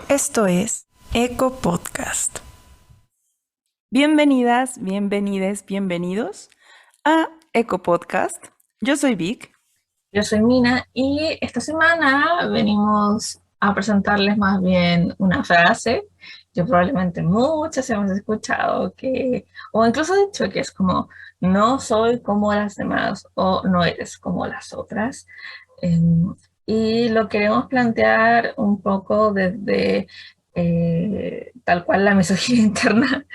Esto es Eco Podcast. Bienvenidas, bienvenides, bienvenidos a Eco Podcast. Yo soy Vic. Yo soy Mina y esta semana venimos a presentarles más bien una frase que probablemente muchas hemos escuchado o incluso dicho que es como no soy como las demás o no eres como las otras. Eh, y lo queremos plantear un poco desde tal cual la misoginia interna,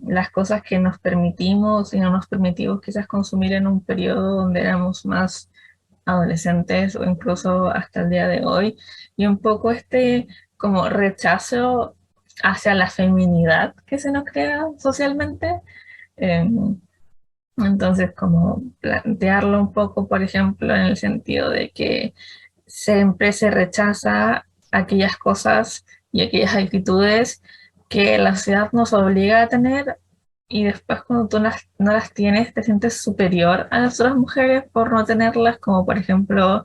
las cosas que nos permitimos y no nos permitimos quizás consumir en un periodo donde éramos más adolescentes o incluso hasta el día de hoy, y un poco este como rechazo hacia la feminidad que se nos crea socialmente. Eh, entonces, como plantearlo un poco, por ejemplo, en el sentido de que siempre se rechaza aquellas cosas y aquellas actitudes que la sociedad nos obliga a tener, y después cuando tú no las tienes te sientes superior a las otras mujeres por no tenerlas, como por ejemplo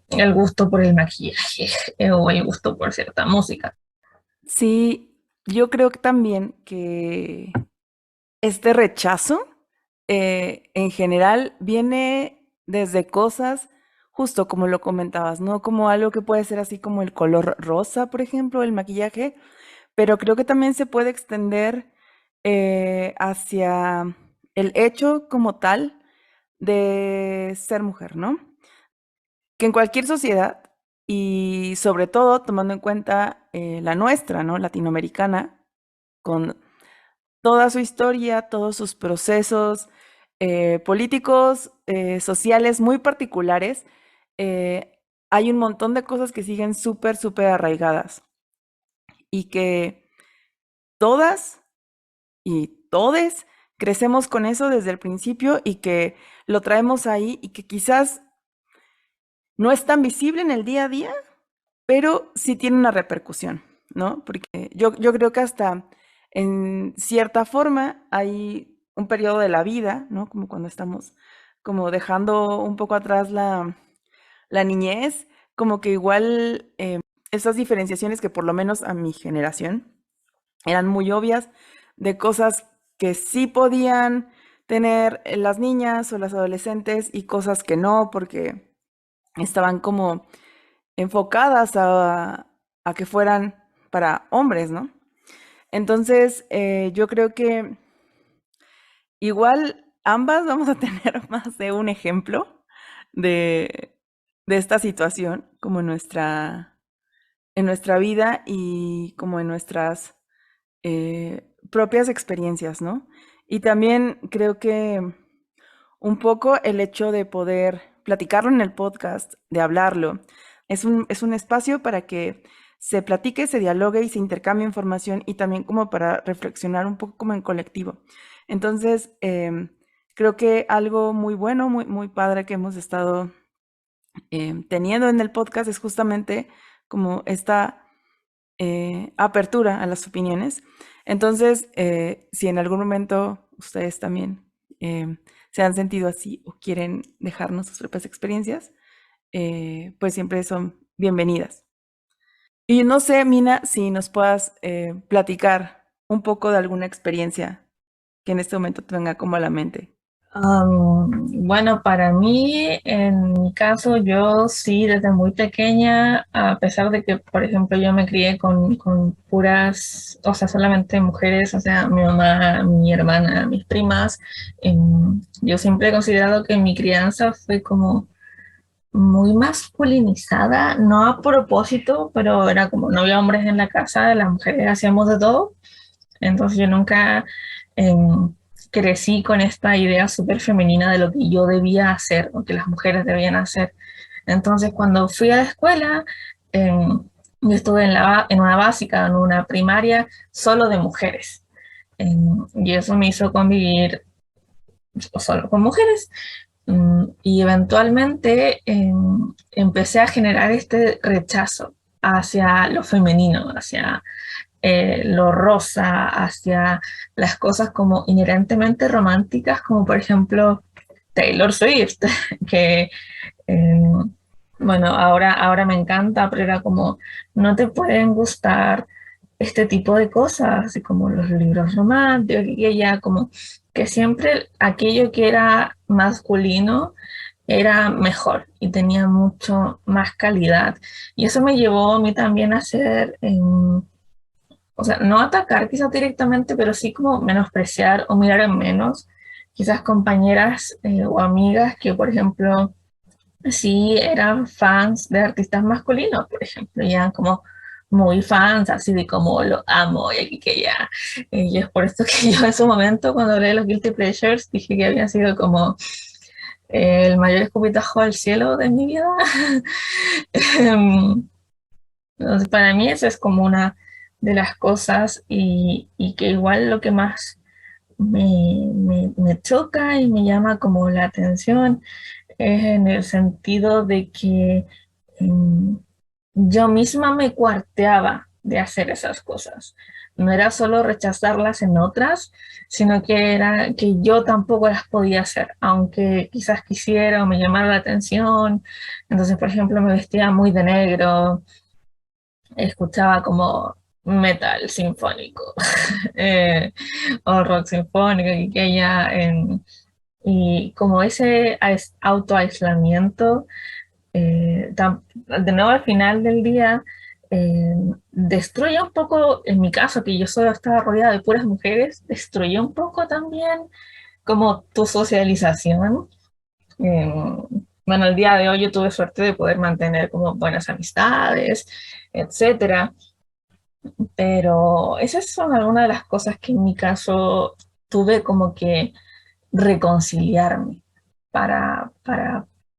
el gusto por el maquillaje o el gusto por cierta música. Sí, yo creo que también que este rechazo en general viene desde cosas, justo como lo comentabas, ¿no? Como algo que puede ser así como el color rosa, por ejemplo, el maquillaje, pero creo que también se puede extender hacia el hecho como tal de ser mujer, ¿no? Que en cualquier sociedad, y sobre todo tomando en cuenta la nuestra, ¿no? Latinoamericana, con toda su historia, todos sus procesos políticos, sociales muy particulares, hay un montón de cosas que siguen súper, súper arraigadas y que todas y todes crecemos con eso desde el principio y que lo traemos ahí y que quizás no es tan visible en el día a día, pero sí tiene una repercusión, ¿no? Porque yo creo que hasta en cierta forma hay un periodo de la vida, ¿no? Como cuando estamos como dejando un poco atrás la niñez, como que igual esas diferenciaciones que por lo menos a mi generación eran muy obvias de cosas que sí podían tener las niñas o las adolescentes y cosas que no, porque estaban como enfocadas a que fueran para hombres, ¿no? Entonces, yo creo que igual ambas vamos a tener más de un ejemplo de, de esta situación, como en nuestra vida y como en nuestras propias experiencias, ¿no? Y también creo que un poco el hecho de poder platicarlo en el podcast, de hablarlo, es un espacio para que se platique, se dialogue y se intercambie información y también como para reflexionar un poco como en colectivo. Entonces, creo que algo muy bueno, muy, muy padre que hemos estado teniendo en el podcast es justamente como esta apertura a las opiniones. Entonces, si en algún momento ustedes también se han sentido así o quieren dejarnos sus propias experiencias, pues siempre son bienvenidas. Y no sé, Mina, si nos puedas platicar un poco de alguna experiencia que en este momento te venga como a la mente. Bueno, para mí, en mi caso, yo sí, desde muy pequeña, a pesar de que, por ejemplo, yo me crié con puras, o sea, solamente mujeres, o sea, mi mamá, mi hermana, mis primas, yo siempre he considerado que mi crianza fue como muy masculinizada, no a propósito, pero era como no había hombres en la casa, las mujeres hacíamos de todo. Entonces yo nunca crecí con esta idea súper femenina de lo que yo debía hacer o que las mujeres debían hacer. Entonces cuando fui a la escuela, yo estuve en una básica, en una primaria solo de mujeres. Y eso me hizo convivir solo con mujeres. Y eventualmente empecé a generar este rechazo hacia lo femenino, hacia lo rosa, hacia las cosas como inherentemente románticas, como por ejemplo Taylor Swift, que Eh, bueno, ahora me encanta, pero era como, no te pueden gustar este tipo de cosas, así como los libros románticos, y ella como que siempre aquello que era masculino era mejor y tenía mucho más calidad. Y eso me llevó a mí también a hacer, o sea, no atacar quizás directamente, pero sí como menospreciar o mirar en menos quizás compañeras o amigas que, por ejemplo, sí eran fans de artistas masculinos, por ejemplo, y eran como muy fans, así de como lo amo y aquí que ya. Y es por esto que yo en su momento, cuando hablé de los Guilty Pleasures, dije que había sido como el mayor escupitajo al cielo de mi vida. Entonces, para mí esa es como una de las cosas y que igual lo que más me choca y me llama como la atención es en el sentido de que em, yo misma me cuarteaba de hacer esas cosas. No era solo rechazarlas en otras, sino que era que yo tampoco las podía hacer, aunque quizás quisiera o me llamara la atención. Entonces, por ejemplo, me vestía muy de negro, escuchaba como metal sinfónico eh, o rock sinfónico y que ella y como ese autoaislamiento, de nuevo al final del día, destruye un poco, en mi caso, que yo solo estaba rodeada de puras mujeres, destruye un poco también como tu socialización. Eh, bueno, el día de hoy yo tuve suerte de poder mantener como buenas amistades, etcétera, pero esas son algunas de las cosas que en mi caso tuve como que reconciliarme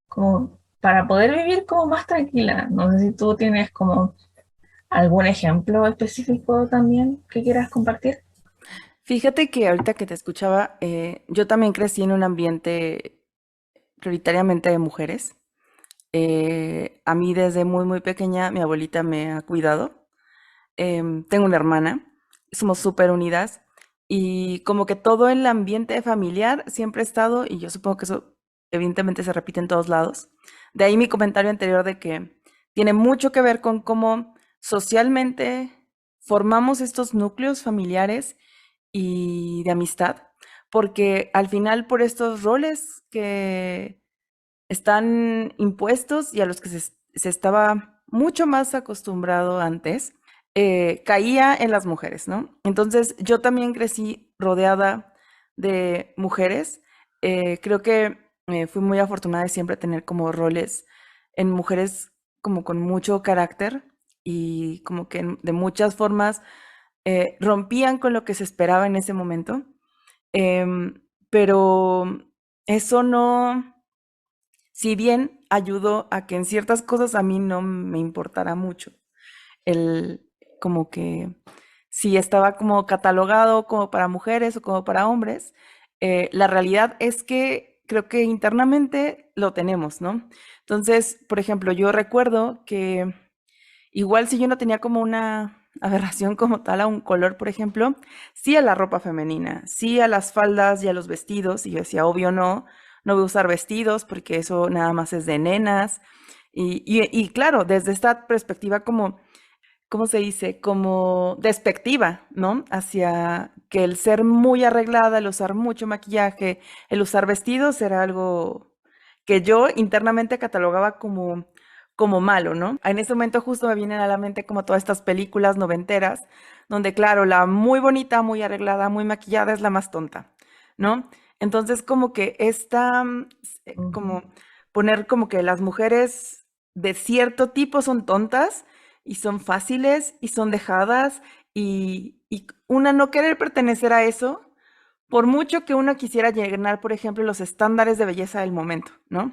como, para poder vivir como más tranquila. No sé si tú tienes como algún ejemplo específico también que quieras compartir. Fíjate que ahorita que te escuchaba, yo también crecí en un ambiente prioritariamente de mujeres. A mí desde muy, muy pequeña mi abuelita me ha cuidado. Tengo una hermana, somos súper unidas y como que todo el ambiente familiar siempre ha estado, y yo supongo que eso evidentemente se repite en todos lados. De ahí mi comentario anterior de que tiene mucho que ver con cómo socialmente formamos estos núcleos familiares y de amistad, porque al final por estos roles que están impuestos y a los que se estaba mucho más acostumbrado antes, caía en las mujeres, ¿no? Entonces yo también crecí rodeada de mujeres. Creo que fui muy afortunada de siempre tener como roles en mujeres como con mucho carácter y como que de muchas formas rompían con lo que se esperaba en ese momento. Pero eso no, si bien ayudó a que en ciertas cosas a mí no me importara mucho, el como que si estaba como catalogado como para mujeres o como para hombres, la realidad es que creo que internamente lo tenemos, ¿no? Entonces, por ejemplo, yo recuerdo que igual si yo no tenía como una aberración como tal a un color, por ejemplo, sí a la ropa femenina, sí a las faldas y a los vestidos, y yo decía, obvio no, no voy a usar vestidos porque eso nada más es de nenas. Y claro, desde esta perspectiva como, ¿cómo se dice? Como despectiva, ¿no? Hacia que el ser muy arreglada, el usar mucho maquillaje, el usar vestidos era algo que yo internamente catalogaba como malo, ¿no? En ese momento justo me vienen a la mente como todas estas películas noventeras, donde claro, la muy bonita, muy arreglada, muy maquillada es la más tonta, ¿no? Entonces como que como poner como que las mujeres de cierto tipo son tontas y son fáciles y son dejadas y una no querer pertenecer a eso, por mucho que uno quisiera llenar, por ejemplo, los estándares de belleza del momento, ¿no?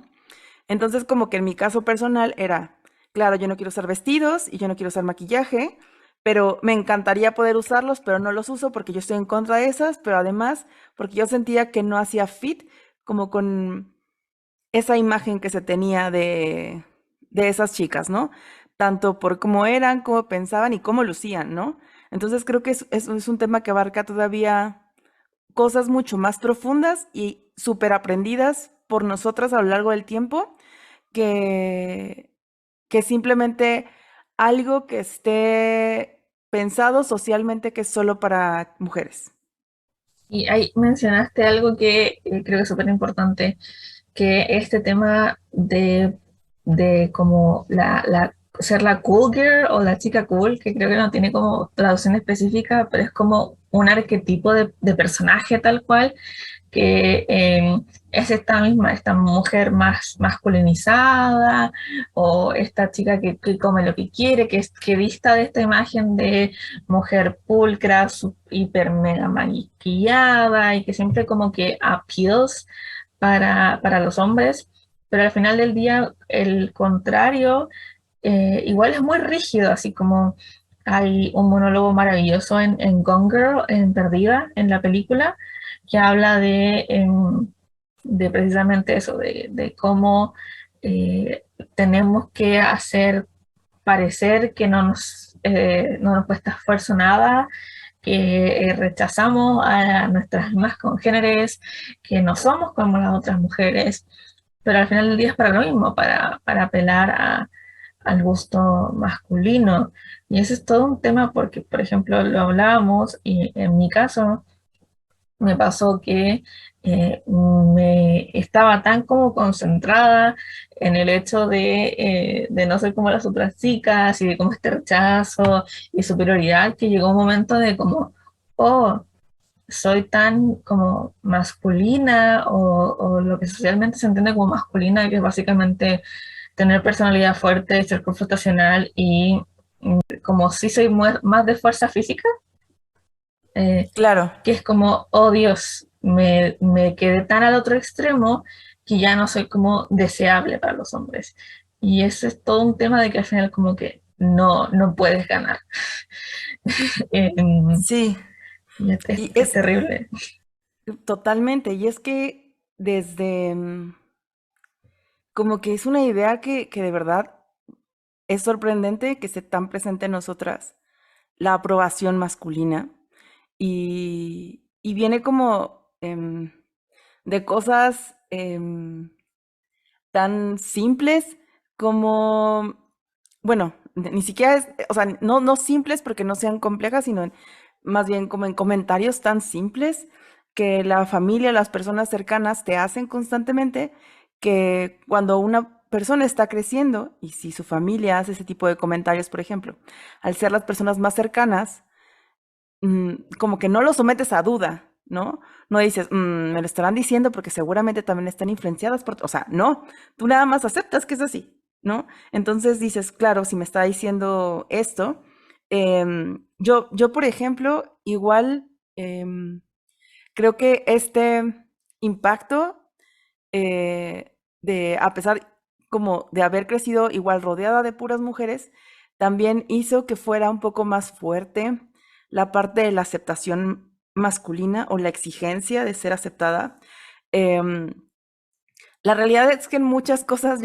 Entonces, como que en mi caso personal era, claro, yo no quiero usar vestidos y yo no quiero usar maquillaje, pero me encantaría poder usarlos, pero no los uso porque yo estoy en contra de esas, pero además porque yo sentía que no hacía fit como con esa imagen que se tenía de esas chicas, ¿no? Tanto por cómo eran, cómo pensaban y cómo lucían, ¿no? Entonces creo que es un tema que abarca todavía cosas mucho más profundas y súper aprendidas por nosotras a lo largo del tiempo, que, que simplemente algo que esté pensado socialmente que es solo para mujeres. Y ahí mencionaste algo que creo que es súper importante, que este tema de como ser la cool girl o la chica cool, que creo que no tiene como traducción específica, pero es como un arquetipo de personaje tal cual, que es esta misma, esta mujer más masculinizada, o esta chica que come lo que quiere, que dista de esta imagen de mujer pulcra, hiper mega maquillada, y que siempre como que appeals para los hombres, pero al final del día el contrario igual es muy rígido, así como hay un monólogo maravilloso en Gone Girl, en Perdida, en la película, que habla de precisamente eso, de cómo tenemos que hacer parecer que no nos cuesta esfuerzo nada, que rechazamos a nuestras mismas congéneres, que no somos como las otras mujeres, pero al final del día es para lo mismo, para apelar al gusto masculino. Y ese es todo un tema porque, por ejemplo, lo hablábamos y en mi caso me pasó que me estaba tan como concentrada en el hecho de no ser como las otras chicas y de como este rechazo y superioridad que llegó un momento de como, oh, soy tan como masculina o lo que socialmente se entiende como masculina, que es básicamente tener personalidad fuerte, ser confrontacional y como si soy más de fuerza física, eh, Claro, que es como, oh Dios, me quedé tan al otro extremo que ya no soy como deseable para los hombres. Y ese es todo un tema de que al final como que no puedes ganar. Em, sí, y y es es terrible. totalmente, y es que desde como que es una idea que de verdad es sorprendente que esté tan presente en nosotras la aprobación masculina y viene como de cosas tan simples como, bueno, ni siquiera es, o sea, no simples porque no sean complejas, sino más bien como en comentarios tan simples que la familia, las personas cercanas te hacen constantemente, que cuando una persona está creciendo y si su familia hace ese tipo de comentarios, por ejemplo, al ser las personas más cercanas, como que no lo sometes a duda, ¿no? No dices, me lo estarán diciendo porque seguramente también están influenciadas por, o sea, no, tú nada más aceptas que es así, ¿no? Entonces dices, claro, si me está diciendo esto, yo, por ejemplo, igual creo que este impacto a pesar como de haber crecido igual rodeada de puras mujeres, también hizo que fuera un poco más fuerte la parte de la aceptación masculina o la exigencia de ser aceptada. Em, la realidad es que en muchas cosas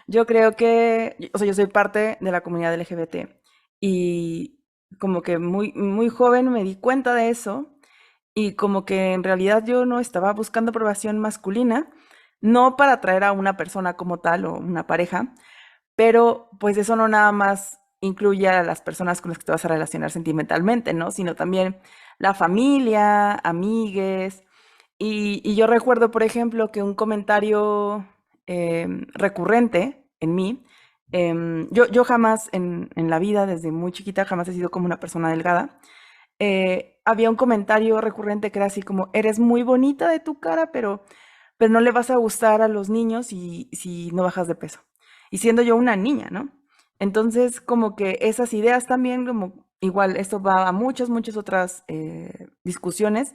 yo creo que, o sea, yo soy parte de la comunidad LGBT y como que muy joven me di cuenta de eso y como que en realidad yo no estaba buscando aprobación masculina, no para atraer a una persona como tal o una pareja, pero pues eso no nada más incluye a las personas con las que te vas a relacionar sentimentalmente, ¿no? Sino también la familia, amigues. Y yo recuerdo, por ejemplo, que un comentario recurrente en mí, yo jamás en la vida, desde muy chiquita, jamás he sido como una persona delgada. Había un comentario recurrente que era así como, eres muy bonita de tu cara, pero no le vas a gustar a los niños si no bajas de peso. Y siendo yo una niña, ¿no? Entonces, como que esas ideas también, como igual, esto va a muchas otras discusiones,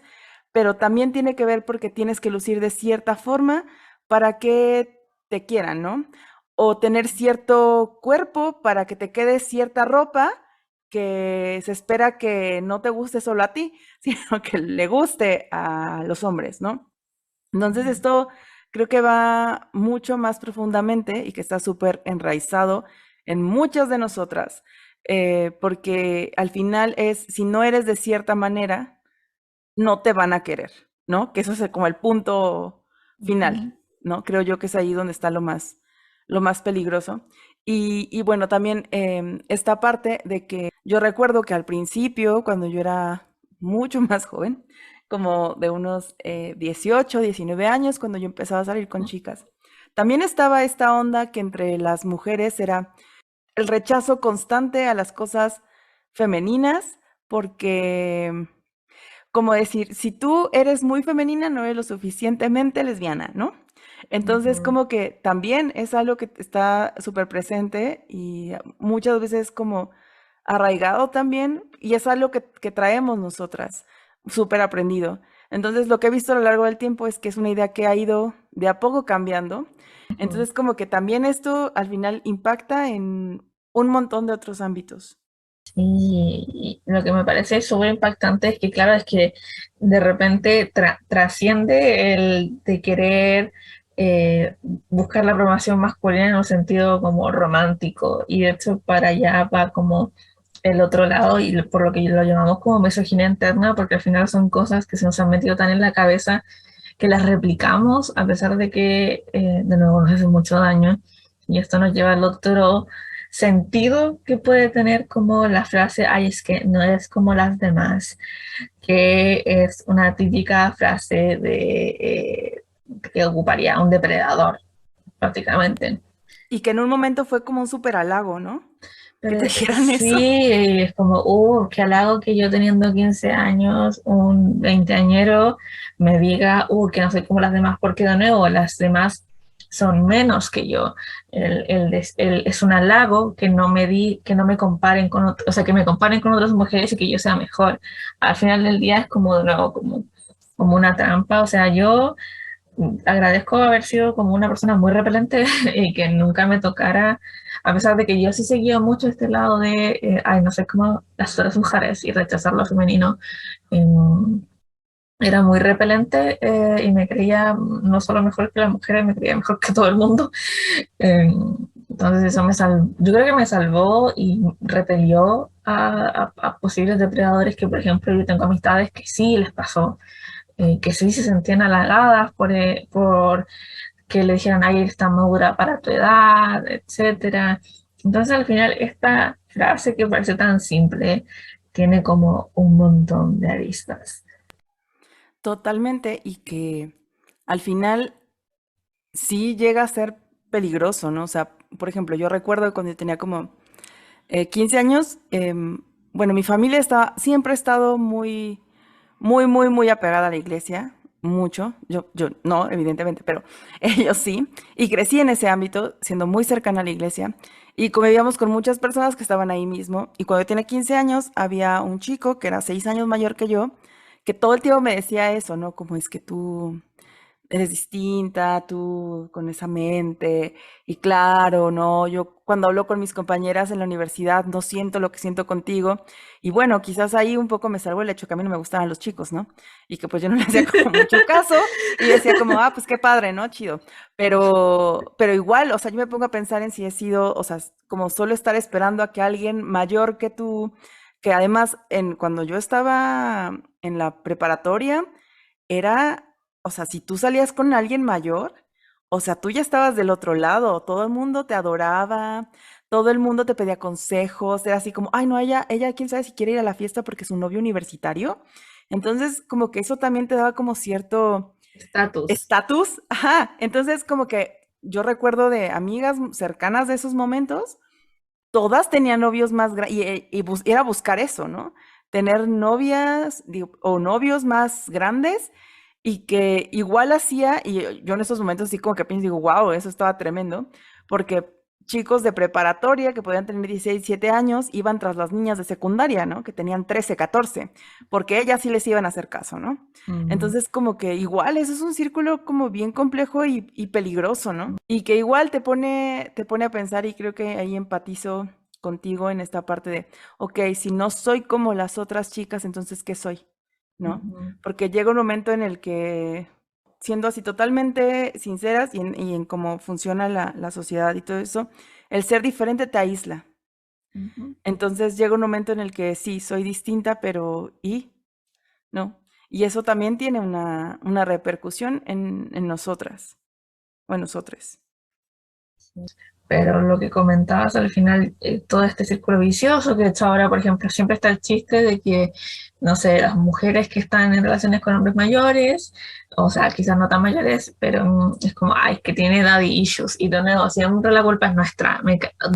pero también tiene que ver porque tienes que lucir de cierta forma para que te quieran, ¿no? O tener cierto cuerpo para que te quede cierta ropa que se espera que no te guste solo a ti, sino que le guste a los hombres, ¿no? Entonces esto creo que va mucho más profundamente y que está súper enraizado en muchas de nosotras, porque al final es, si no eres de cierta manera, no te van a querer, ¿no? Que eso es como el punto Ujú. final, ¿no? Creo yo que es ahí donde está lo más peligroso. Y bueno, también esta parte de que yo recuerdo que al principio, cuando yo era mucho más joven, como de unos 18, 19 años, cuando yo empezaba a salir con chicas, también estaba esta onda que entre las mujeres era el rechazo constante a las cosas femeninas, porque como decir, si tú eres muy femenina, no eres lo suficientemente lesbiana, ¿no? Entonces, Ujú. como que también es algo que está súper presente y muchas veces como arraigado también, y es algo que traemos nosotras, súper aprendido. Entonces, lo que he visto a lo largo del tiempo es que es una idea que ha ido de a poco cambiando. Ujú. Entonces, como que también esto al final impacta en un montón de otros ámbitos. Y lo que me parece súper impactante es que, claro, es que de repente trasciende el de querer buscar la aprobación masculina en un sentido como romántico, y de hecho para allá va como el otro lado, y por lo que lo llamamos como misoginia interna, porque al final son cosas que se nos han metido tan en la cabeza que las replicamos a pesar de que, de nuevo, nos hace mucho daño. Y esto nos lleva al otro sentido que puede tener como la frase, ay, es que no eres como las demás, que es una típica frase que ocuparía un depredador, prácticamente. Y que en un momento fue como un súper halago, ¿no? Que te Pero dijeran eso. sí, es como, qué halago que yo teniendo 15 años, un veinteañero, me diga, que no soy como las demás, porque de nuevo, las demás son menos que yo. Es un halago que que no me comparen con o sea, que me comparen con otras mujeres y que yo sea mejor. Al final del día es como, de nuevo, como una trampa. O sea, yo agradezco haber sido como una persona muy repelente y que nunca me tocara, a pesar de que yo sí seguía mucho este lado de, ay, no sé cómo las otras mujeres y rechazar lo femenino. eh, Era muy repelente, y me creía no solo mejor que las mujeres, me creía mejor que todo el mundo. Eh, entonces eso yo creo que me salvó y repelió a posibles depredadores que, por ejemplo, yo tengo amistades que sí les pasó, que sí se sentían halagadas por que le dijeran, ay, eres tan madura para tu edad, etcétera. Entonces, al final, esta frase que parece tan simple tiene como un montón de aristas. Totalmente, y que al final sí llega a ser peligroso, ¿no? O sea, por ejemplo, yo recuerdo cuando yo tenía como 15 años, bueno, mi familia siempre ha estado muy, muy, muy, muy apegada a la iglesia, mucho. Yo no, evidentemente, pero ellos sí. Y crecí en ese ámbito, siendo muy cercana a la iglesia. Y convivíamos con muchas personas que estaban ahí mismo. Y cuando yo tenía 15 años, había un chico que era 6 años mayor que yo, que todo el tiempo me decía eso, ¿no? Como es que tú eres distinta, tú con esa mente. Y claro, no, yo cuando hablo con mis compañeras en la universidad no siento lo que siento contigo. Y bueno, quizás ahí un poco me salvó el hecho que a mí no me gustaban los chicos, ¿no? Y que pues yo no le hacía como mucho caso y decía como, ah, pues qué padre, ¿no? Chido. Pero igual, o sea, yo me pongo a pensar en si he sido, o sea, como solo estar esperando a que alguien mayor que tú, que además cuando yo estaba en la preparatoria, era, o sea, si tú salías con alguien mayor, o sea, tú ya estabas del otro lado, todo el mundo te adoraba, todo el mundo te pedía consejos, era así como, ay, no, ella, quién sabe si quiere ir a la fiesta porque es un novio universitario. Entonces, como que eso también te daba como cierto Estatus. estatus, ajá. Entonces, como que yo recuerdo de amigas cercanas de esos momentos, todas tenían novios más grandes, y era buscar eso, ¿no? Tener novias o novios más grandes y que igual hacía, y yo en esos momentos sí como que pienso, digo, wow, eso estaba tremendo, porque chicos de preparatoria que podían tener 16, 17 años iban tras las niñas de secundaria, ¿no? Que tenían 13, 14, porque ellas sí les iban a hacer caso, ¿no? Mm. Entonces como que igual eso es un círculo como bien complejo y peligroso, ¿no? Y que igual te pone a pensar y creo que ahí empatizo contigo en esta parte de, ok, si no soy como las otras chicas, entonces ¿qué soy? ¿No? Ujú. Porque llega un momento en el que, siendo así totalmente sinceras y en cómo funciona la sociedad y todo eso, el ser diferente te aísla. Ujú. Entonces llega un momento en el que sí, soy distinta, pero ¿y? ¿No? Y eso también tiene una repercusión en nosotras o en nosotros. Pero lo que comentabas al final, todo este círculo vicioso, que de hecho ahora, por ejemplo, siempre está el chiste de que, no sé, las mujeres que están en relaciones con hombres mayores, o sea, quizás no tan mayores, pero es como, ay, que tiene daddy issues, y de nuevo, siempre la culpa es nuestra.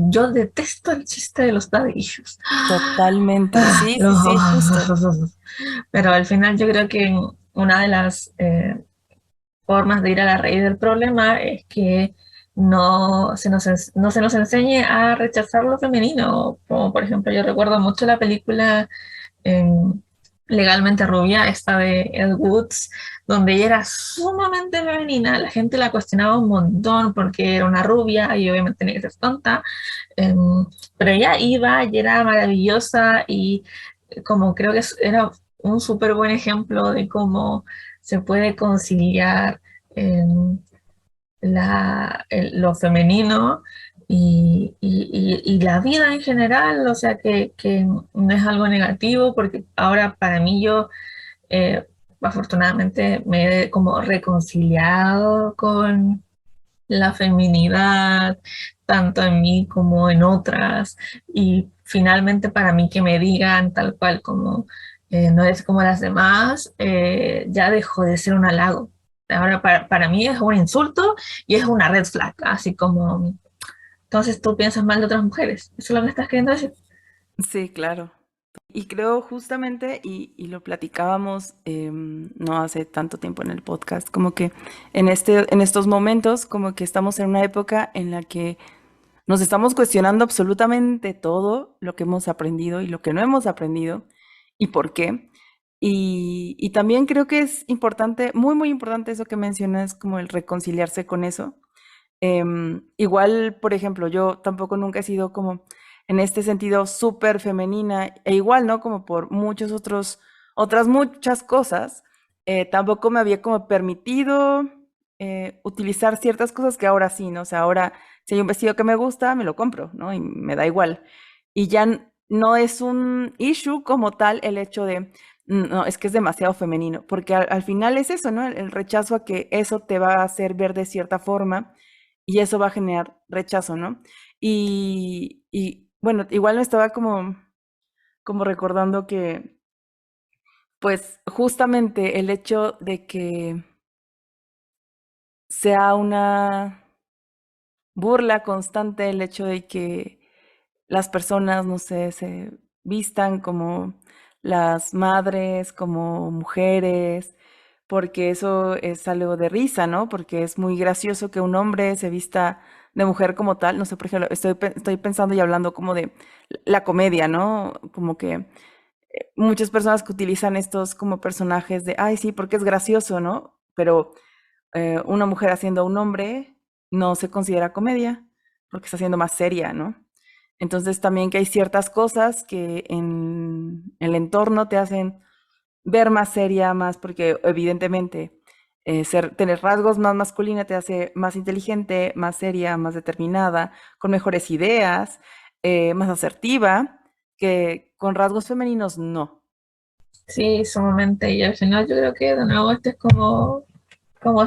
Yo detesto el chiste de los daddy issues. Totalmente. Ah, Sí, sí, sí, justo. pero al final yo creo que una de las formas de ir a la raíz del problema es que no se nos enseñe a rechazar lo femenino. Como por ejemplo, yo recuerdo mucho la película eh, Legalmente Rubia, esta de Ed Woods, donde ella era sumamente femenina. La gente la cuestionaba un montón porque era una rubia y obviamente tenía que ser tonta. eh, pero ella iba y era maravillosa y como creo que era un súper buen ejemplo de cómo se puede conciliar eh, lo femenino y la vida en general, o sea que no es algo negativo, porque ahora para mí yo eh, afortunadamente me he como reconciliado con la feminidad, tanto en mí como en otras, y finalmente para mí que me digan tal cual como no es como las demás, ya dejó de ser un halago. Ahora para mí es un insulto y es una red flag, así como, entonces tú piensas mal de otras mujeres. ¿Eso es lo que estás queriendo decir? Sí, claro. Y creo justamente, y lo platicábamos no hace tanto tiempo en el podcast, como que en estos momentos, como que estamos en una época en la que nos estamos cuestionando absolutamente todo lo que hemos aprendido y lo que no hemos aprendido y por qué. Y también creo que es importante, muy, muy importante eso que mencionas, como el reconciliarse con eso. Igual, por ejemplo, yo tampoco nunca he sido como en este sentido súper femenina, e igual, ¿no? Como por otras muchas cosas, tampoco me había como permitido utilizar ciertas cosas que ahora sí, ¿no? O sea, ahora si hay un vestido que me gusta, me lo compro, ¿no? Y me da igual. Y ya no es un issue como tal el hecho de, no, es que es demasiado femenino, porque al final es eso, ¿no? El rechazo a que eso te va a hacer ver de cierta forma y eso va a generar rechazo, ¿no? Y bueno, igual me estaba como recordando que, pues justamente el hecho de que sea una burla constante, el hecho de que las personas, no sé, se vistan como las madres, como mujeres, porque eso es algo de risa, ¿no? Porque es muy gracioso que un hombre se vista de mujer como tal. No sé, por ejemplo, estoy pensando y hablando como de la comedia, ¿no? Como que muchas personas que utilizan estos como personajes de, ay, sí, porque es gracioso, ¿no? Pero una mujer haciendo a un hombre no se considera comedia porque está siendo más seria, ¿no? Entonces también que hay ciertas cosas que en el entorno te hacen ver más seria, más porque evidentemente tener rasgos más masculina te hace más inteligente, más seria, más determinada, con mejores ideas, más asertiva, que con rasgos femeninos no. Sí, sumamente. Y al final yo creo que de nuevo este es como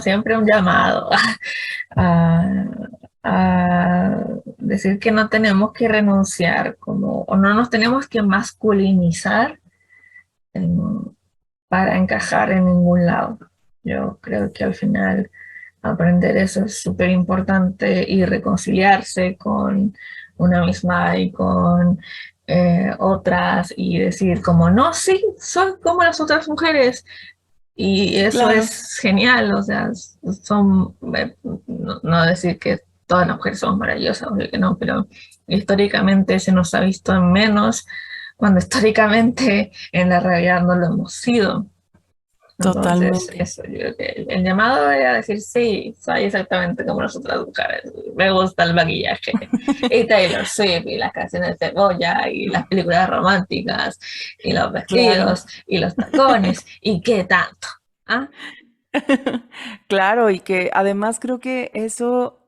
siempre un llamado a, a decir que no tenemos que renunciar como, o no nos tenemos que masculinizar en- para encajar en ningún lado. Yo creo que al final aprender eso es súper importante y reconciliarse con una misma y con otras y decir como, no, sí, soy como las otras mujeres, y eso Claro, es genial, o sea, son, no decir que todas las mujeres son maravillosas, obvio que no, pero históricamente se nos ha visto en menos, cuando históricamente en la realidad no lo hemos sido. Entonces, totalmente. eso, yo creo que el llamado era decir, sí, soy exactamente como las otras mujeres, me gusta el maquillaje, y Taylor Swift, y las canciones de Boya, y las películas románticas, y los Claro. vestidos, y los tacones, y qué tanto. ¿Ah? Claro, y que además creo que eso,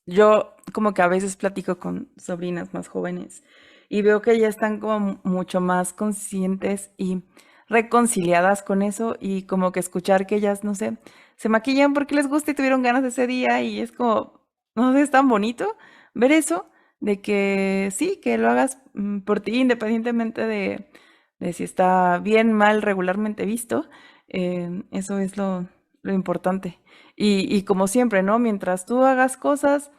yo como que a veces platico con sobrinas más jóvenes y veo que ya están como mucho más conscientes y reconciliadas con eso y como que escuchar que ellas, no sé, se maquillan porque les gusta y tuvieron ganas ese día y es como, no sé, es tan bonito ver eso, de que sí, que lo hagas por ti, independientemente de si está bien, mal, regularmente visto. Eso es lo importante. Y como siempre, ¿no? Mientras tú hagas cosas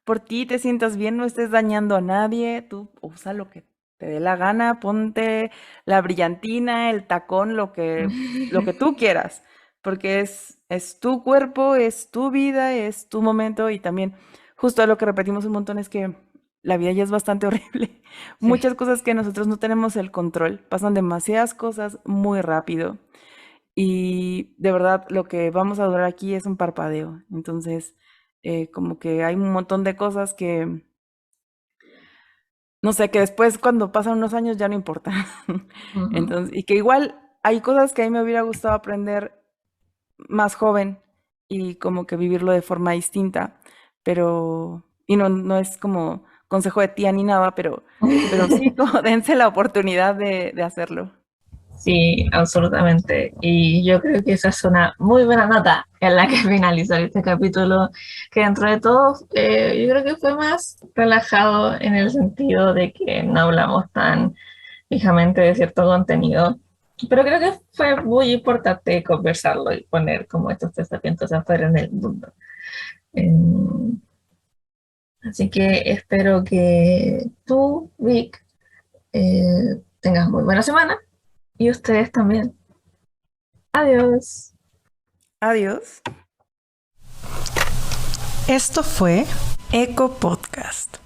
por ti, te sientas bien, no estés dañando a nadie, tú usa lo que te dé la gana, ponte la brillantina, el tacón, lo que tú quieras, porque es tu cuerpo, es tu vida, es tu momento y también justo lo que repetimos un montón es que la vida ya es bastante horrible. Sí. Muchas cosas que nosotros no tenemos el control, pasan demasiadas cosas muy rápido y de verdad lo que vamos a durar aquí es un parpadeo. Entonces, como que hay un montón de cosas que, no sé, que después cuando pasan unos años ya no importa. Ujú. Entonces, y que igual hay cosas que a mí me hubiera gustado aprender más joven y como que vivirlo de forma distinta, pero, y no es como consejo de tía ni nada, pero sí, como dense la oportunidad de hacerlo. Sí, absolutamente. Y yo creo que esa es una muy buena nota en la que finalizar este capítulo, que dentro de todo yo creo que fue más relajado en el sentido de que no hablamos tan fijamente de cierto contenido, pero creo que fue muy importante conversarlo y poner como estos pensamientos afuera en el mundo. Eh, Así que espero que tú, Vic, tengas muy buena semana y ustedes también. Adiós. Adiós. Esto fue Eco Podcast.